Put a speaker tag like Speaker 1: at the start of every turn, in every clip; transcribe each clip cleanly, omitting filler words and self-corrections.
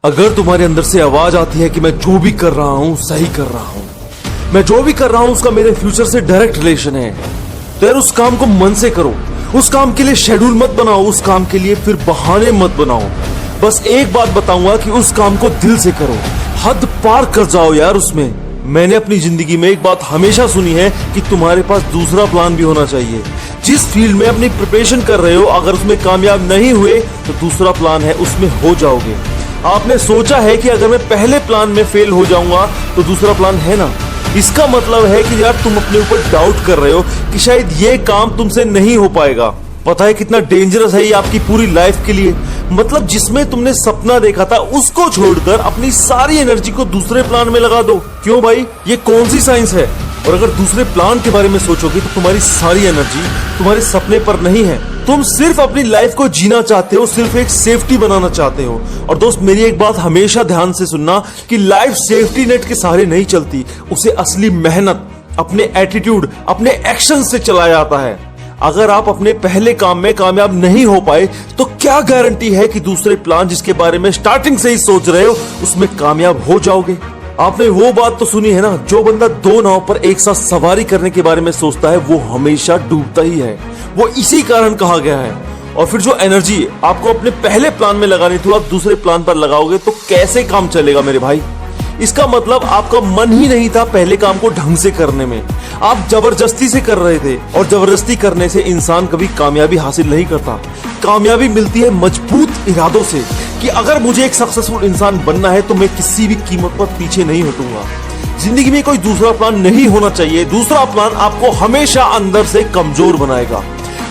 Speaker 1: अगर तुम्हारे अंदर से आवाज आती है कि मैं जो भी कर रहा हूं सही कर रहा हूं, मैं जो भी कर रहा हूं उसका मेरे फ्यूचर से डायरेक्ट रिलेशन है, तो यार उस काम को मन से करो। उस काम के लिए शेड्यूल मत बनाओ, उस काम के लिए फिर बहाने मत बनाओ। बस एक बात बताऊंगा कि उस काम को दिल से करो, हद पार कर जाओ यार उसमें। मैंने अपनी जिंदगी में एक बात हमेशा सुनी है कि तुम्हारे पास दूसरा प्लान भी होना चाहिए। जिस फील्ड में अपनी प्रिपरेशन कर रहे हो, अगर उसमें कामयाब नहीं हुए तो दूसरा प्लान है, उसमें हो जाओगे। आपने सोचा है कि अगर मैं पहले प्लान में फेल हो जाऊंगा तो दूसरा प्लान है ना, इसका मतलब है कि यार तुम अपने ऊपर डाउट कर रहे हो कि शायद ये काम तुमसे नहीं हो पाएगा। पता है कितना डेंजरस है ये आपकी पूरी लाइफ के लिए। मतलब जिसमें तुमने सपना देखा था उसको छोड़कर अपनी सारी एनर्जी को दूसरे प्लान में लगा दो। क्यों भाई, ये कौन सी साइंस है? और अगर दूसरे प्लान के बारे में सोचोगे तो तुम्हारी सारी एनर्जी तुम्हारे सपने पर नहीं है। तुम सिर्फ अपनी लाइफ को जीना चाहते हो, सिर्फ एक सेफ्टी बनाना चाहते हो। और दोस्त मेरी एक बात हमेशा ध्यान से सुनना कि लाइफ सेफ्टी नेट के सहारे नहीं चलती, उसे असली मेहनत, अपने एटीट्यूड, अपने एक्शन से चलाया जाता है। अगर आप अपने पहले काम में कामयाब नहीं हो पाए तो क्या गारंटी है कि दूसरे प्लान जिसके बारे में स्टार्टिंग से ही सोच रहे हो उसमें कामयाब हो जाओगे? आपने वो बात तो सुनी है ना, जो बंदा दो नाव पर एक साथ सवारी करने के बारे में सोचता है वो हमेशा डूबता ही है। वो इसी कारण कहा गया है। और फिर जो एनर्जी आपको अपने पहले प्लान में लगानी थी आप दूसरे प्लान पर लगाओगे तो कैसे काम चलेगा मेरे भाई? इसका मतलब आपका मन ही नहीं था पहले काम को ढंग से करने में, आप जबरदस्ती से कर रहे थे। और जबरदस्ती करने से इंसान कभी कामयाबी हासिल नहीं करता। कामयाबी मिलती है मजबूत इरादों से कि अगर मुझे एक सक्सेसफुल इंसान बनना है तो मैं किसी भी कीमत पर पीछे नहीं हटूंगा। जिंदगी में कोई दूसरा प्लान नहीं होना चाहिए। दूसरा प्लान आपको हमेशा अंदर से कमजोर बनाएगा।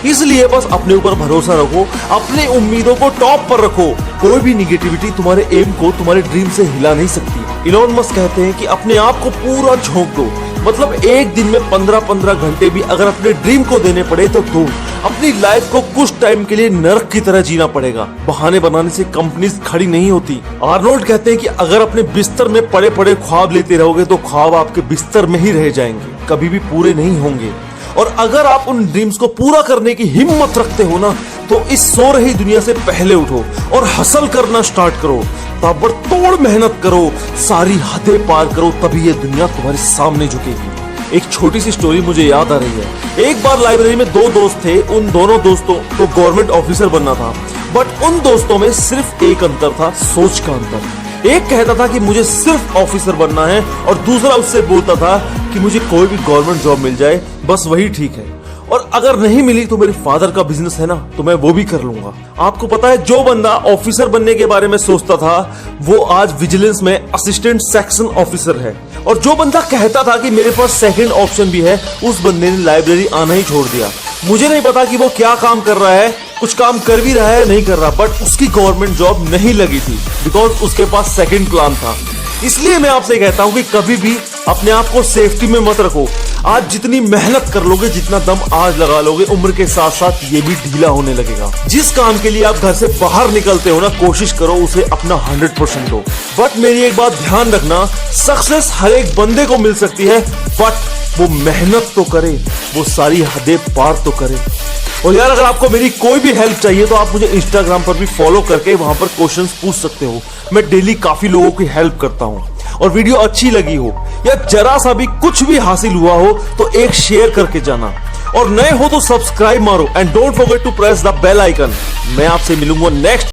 Speaker 1: इसलिए बस अपने ऊपर भरोसा रखो, अपने उम्मीदों को टॉप पर रखो। कोई भी निगेटिविटी तुम्हारे एम को, तुम्हारे ड्रीम से हिला नहीं सकती। इलॉन मस्क कहते हैं कि अपने आप को पूरा झोंक दो। मतलब एक दिन में 15-15 घंटे भी अगर अपने ड्रीम को देने पड़े तो दो। अपनी लाइफ को कुछ टाइम के लिए नर्क की तरह जीना पड़ेगा। बहाने बनाने से कंपनीज खड़ी नहीं होती। आर्नोल्ड कहते हैं कि अगर अपने बिस्तर में पड़े पड़े ख्वाब लेते रहोगे तो ख्वाब आपके बिस्तर में ही रह जाएंगे, कभी भी पूरे नहीं होंगे। और अगर आप उन ड्रीम्स को पूरा करने की हिम्मत रखते हो ना तो इस सो रही दुनिया से पहले उठो और हसल करना स्टार्ट करो। ताबड़तोड़ मेहनत करो, सारी हदें पार करो, तभी ये दुनिया तुम्हारे सामने झुकेगी। एक छोटी सी स्टोरी मुझे याद आ रही है। एक बार लाइब्रेरी में दो दोस्त थे। उन दोनों दोस्तों को गवर्नमेंट ऑफिसर बनना था, बट उन दोस्तों में सिर्फ एक अंतर था, सोच का अंतर। एक कहता था कि मुझे सिर्फ ऑफिसर बनना है और दूसरा उससे बोलता था कि मुझे कोई भी गवर्नमेंट जॉब मिल जाए बस वही ठीक है, और अगर नहीं मिली तो मेरे फादर का बिजनेस है ना तो मैं वो भी कर लूंगा। आपको पता है जो बंदा ऑफिसर बनने के बारे में सोचता था वो आज विजिलेंस में असिस्टेंट सेक्शन ऑफिसर है। और जो बंदा कहता था कि मेरे पास सेकंड ऑप्शन भी है, उस बंदे ने लाइब्रेरी आना ही छोड़ दिया। मुझे नहीं पता कि वो क्या काम कर रहा है, कुछ काम कर भी रहा है नहीं कर रहा, बट उसकी गवर्नमेंट जॉब नहीं लगी थी बिकॉज उसके पास सेकंड प्लान था। इसलिए मैं आपसे कहता हूं कि कभी भी अपने आप को सेफ्टी में मत रखो। आज जितनी मेहनत कर लोगे, जितना दम आज लगा लोगे, उम्र के साथ साथ ये भी ढीला होने लगेगा। जिस काम के लिए आप घर से बाहर निकलते हो ना, कोशिश करो उसे अपना 100% दो। बट मेरी एक बात ध्यान रखना, सक्सेस हर एक बंदे को मिल सकती है, बट वो मेहनत तो करे, वो सारी हदें पार तो करे। और यार अगर आपको मेरी कोई भी हेल्प चाहिए तो आप मुझे इंस्टाग्राम पर भी फॉलो करके वहां पर क्वेश्चंस पूछ सकते हो। मैं डेली काफी लोगों की हेल्प करता हूं। और वीडियो अच्छी लगी हो या जरा सा भी कुछ भी हासिल हुआ हो तो एक शेयर करके जाना, और नए हो तो सब्सक्राइब मारो and don't forget to press the bell icon. मैं आपसे मिलूंगा नेक्स्ट